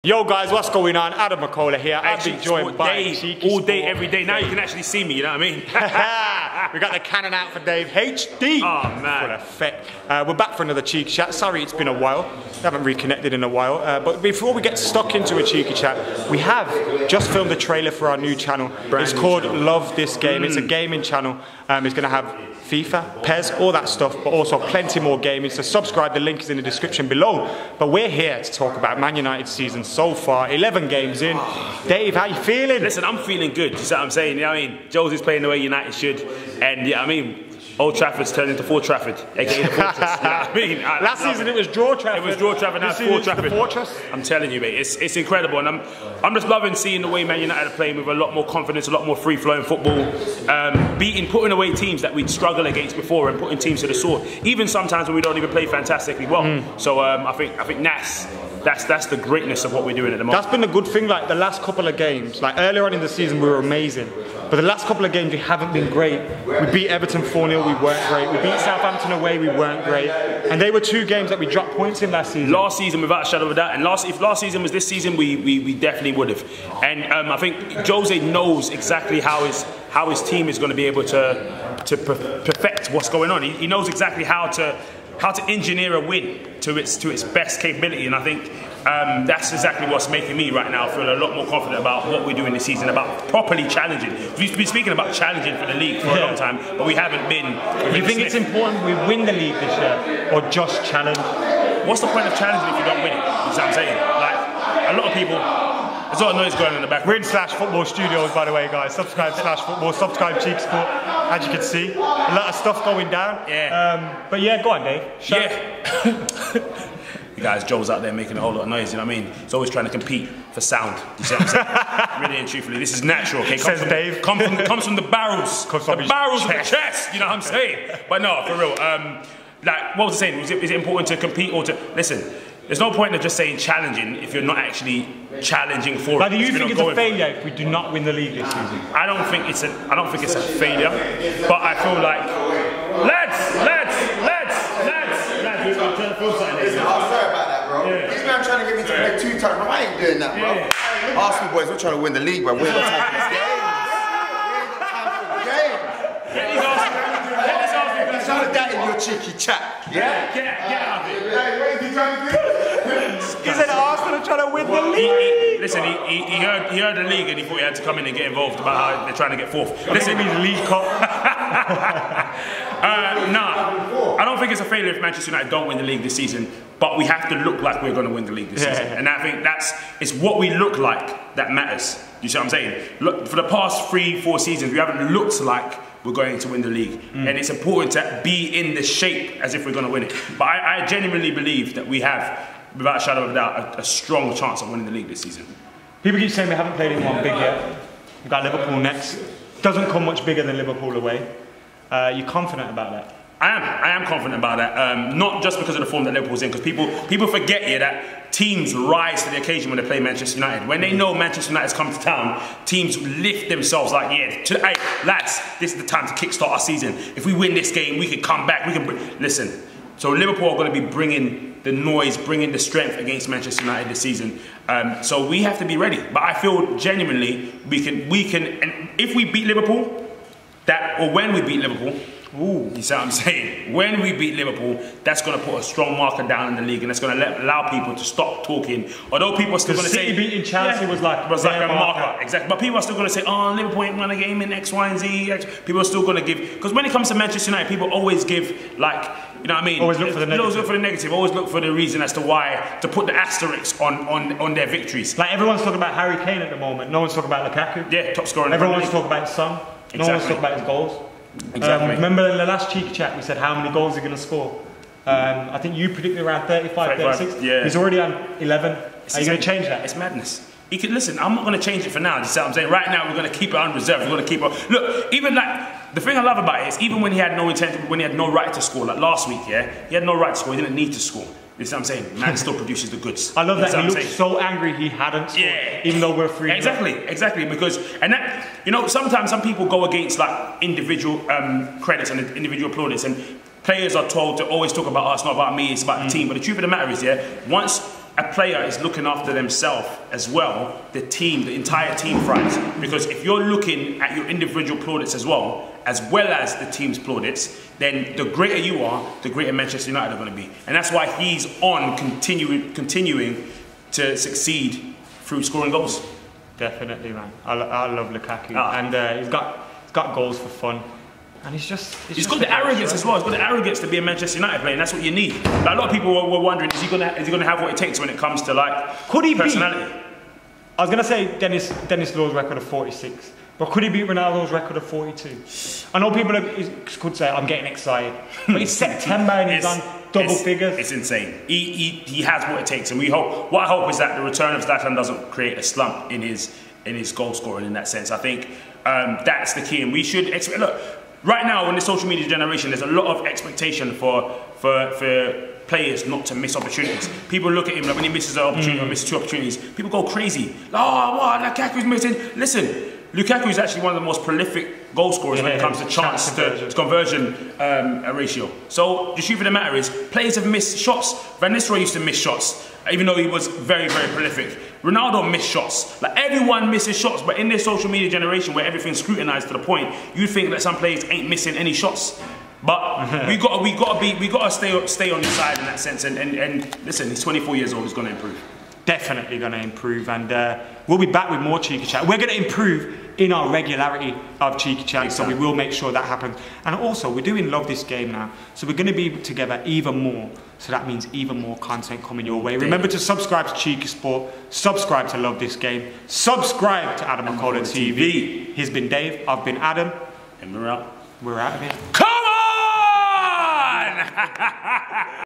Yo guys, what's going on? AdamMcKola here. I've been joined by Cheeky all day, every day. Now you can actually see me, you know what I mean? We got the cannon out for Dave HD. Oh man. Full effect. We're back for another Cheeky Chat. Sorry it's been a while. We haven't reconnected in a while. But before we get stuck into a Cheeky Chat, we have just filmed a trailer for our new channel. It's called Love This Game. It's a gaming channel. It's going to have FIFA, PES, all that stuff, but also plenty more gaming. So subscribe, the link is in the description below. But we're here to talk about Man United's season so far, 11 games in. Dave, how you feeling? Listen, I'm feeling good, you see what I'm saying? You know what I mean? Jose's playing the way United should, and yeah, I mean, Old Trafford's turned into Fort Trafford, aka the Fortress. You know what I mean? Last season it was Draw Trafford. It was Draw Trafford, now it's Fort Trafford. The Fortress. I'm telling you, mate, it's incredible, and I'm just loving seeing the way Man United are playing with a lot more confidence, a lot more free-flowing football, putting away teams that we'd struggle against before, and putting teams to the sword. Even sometimes when we don't even play fantastically well. So I think that's the greatness of what we're doing at the moment. That's been a good thing. Like the last couple of games, like earlier on in the season, we were amazing. But the last couple of games, we haven't been great. We beat Everton 4-0, we weren't great. We beat Southampton away, we weren't great. And they were two games that we dropped points in last season. Last season, without a shadow of a doubt. And if last season was this season, we definitely would have. And I think Jose knows exactly how his team is going to be able to perfect what's going on. He knows exactly how to engineer a win to its best capability, and I think that's exactly what's making me right now feel a lot more confident about what we're doing this season, about properly challenging. We've been speaking about challenging for the league for a long time, but we haven't been. Do you think it's important we win the league this year, or just challenge? What's the point of challenging if you don't win it? You know what I'm saying? Like, a lot of people, there's a lot of noise going on in the back. We're in /football studios, by the way, guys. Subscribe /football, subscribe Cheeky Sport. As you can see, a lot of stuff going down. Yeah. But yeah, go on, Dave. You guys, Joe's out there making a whole lot of noise, you know what I mean? He's always trying to compete for sound. You see what I'm saying? Really and truthfully, this is natural, okay? Says Dave. Comes from the barrels. The barrels of the chest, you know what I'm saying? But no, for real. Like, what was I saying? Is it important to compete or to... Listen, there's no point in just saying challenging if you're not actually challenging for it. But do you think it's a failure if we do not win the league this season? I don't think it's a failure, but I feel like lads, we're trying to feel something. Sorry about that, bro. Yeah. This man trying to get me to play 2 times, bro. I ain't doing that, bro. Yeah. Arsenal boys, we're trying to win the league, bro. We're not taking this game. Get these Arsenal. Shout that in your cheeky chat. Yeah, get out of it. What is he trying to do? He said Arsenal are trying to win the league. Listen, he heard the league and he thought he had to come in and get involved about how they're trying to get fourth. Listen, he means League Cup. Nah, I don't think it's a failure if Manchester United don't win the league this season, but we have to look like we're going to win the league this season. And I think it's what we look like that matters. You see what I'm saying? Look, for the past 3-4 seasons, we haven't looked like we're going to win the league. And it's important to be in the shape as if we're going to win it. But I genuinely believe that we have, without a shadow of a doubt, a strong chance of winning the league this season. People keep saying we haven't played anyone big yet. We've got Liverpool next. Doesn't come much bigger than Liverpool away. You confident about that? I am confident about that. Not just because of the form that Liverpool's in, because people forget here that teams rise to the occasion when they play Manchester United. When they know Manchester United's come to town, teams lift themselves like, hey, lads, this is the time to kickstart our season. If we win this game, we can come back. Listen. So Liverpool are going to be bringing the noise, bringing the strength against Manchester United this season. So we have to be ready. But I feel genuinely we can, and if we beat Liverpool, when we beat Liverpool, you see what I'm saying? When we beat Liverpool, that's going to put a strong marker down in the league, and that's going to allow people to stop talking. Although people are still going to say beating Chelsea was like a marker, exactly. But people are still going to say, oh, Liverpool ain't won a game in X, Y, and Z. People are still going to give, because when it comes to Manchester United, people always give like, you know what I mean? Always look for the negative. Always look for the negative. Always look for the reason as to why to put the asterisk on their victories. Like everyone's talking about Harry Kane at the moment. No one's talking about Lukaku. Yeah, top scorer. Everyone's talking about his son. No one's talking about his goals. Exactly. Remember in the last Cheeky Chat we said how many goals he's going to score? I think you predicted around 35, 36. Yeah. He's already on 11. Are you going to change that? It's madness. Listen, I'm not going to change it for now. You see what I'm saying? Right now, we're going to keep it on reserve. We're going to keep it. Look, even like the thing I love about it is even when he had no intent, when he had no right to score, like last week, he had no right to score. He didn't need to score. You see what I'm saying? Man still produces the goods. I love that he looked so angry he hadn't scored, even though we're free. Exactly. Because, and that, you know, sometimes some people go against like individual credits and individual plaudits, and players are told to always talk about us, not about me. It's about the team. But the truth of the matter is, once a player is looking after themselves as well, the team, the entire team thrives. Because if you're looking at your individual plaudits as well as the team's plaudits, then the greater you are, the greater Manchester United are going to be. And that's why he's on continuing to succeed through scoring goals. Definitely, man. I love Lukaku, and he's got goals for fun. And he's got the arrogance as well. He's got the arrogance to be a Manchester United player, and that's what you need. Like, a lot of people were wondering, is he gonna have what it takes when it comes to like personality? I was gonna say Denis Law's record of 46, but could he beat Ronaldo's record of 42? I know people could say I'm getting excited, but it's September and he's on double figures. It's insane. He has what it takes, and what I hope is that the return of Zlatan doesn't create a slump in his goal scoring in that sense. I think that's the key, and we should expect. Look. Right now, in the social media generation, there's a lot of expectation for players not to miss opportunities. People look at him like when he misses an opportunity or misses 2 opportunities, people go crazy. Oh, what? Lukaku's missing. Listen, Lukaku is actually one of the most prolific goal scorers when it comes to chance to conversion ratio. So the truth of the matter is, players have missed shots. Van Nistelrooy used to miss shots, even though he was very, very prolific. Ronaldo missed shots. Like, everyone misses shots, but in this social media generation where everything's scrutinized to the point, you think that some players ain't missing any shots. But we gotta stay on the side in that sense. And listen, he's 24 years old. He's gonna improve. Definitely going to improve, and we'll be back with more Cheeky Chat. We're going to improve in our regularity of Cheeky Chat, so we will make sure that happens. And also, we're doing Love This Game now, so we're going to be together even more, so that means even more content coming your way. Remember to subscribe to Cheeky Sport, subscribe to Love This Game, subscribe to AdamMcKola TV. He's been Dave, I've been Adam, and we're out. We're out of here. Come on!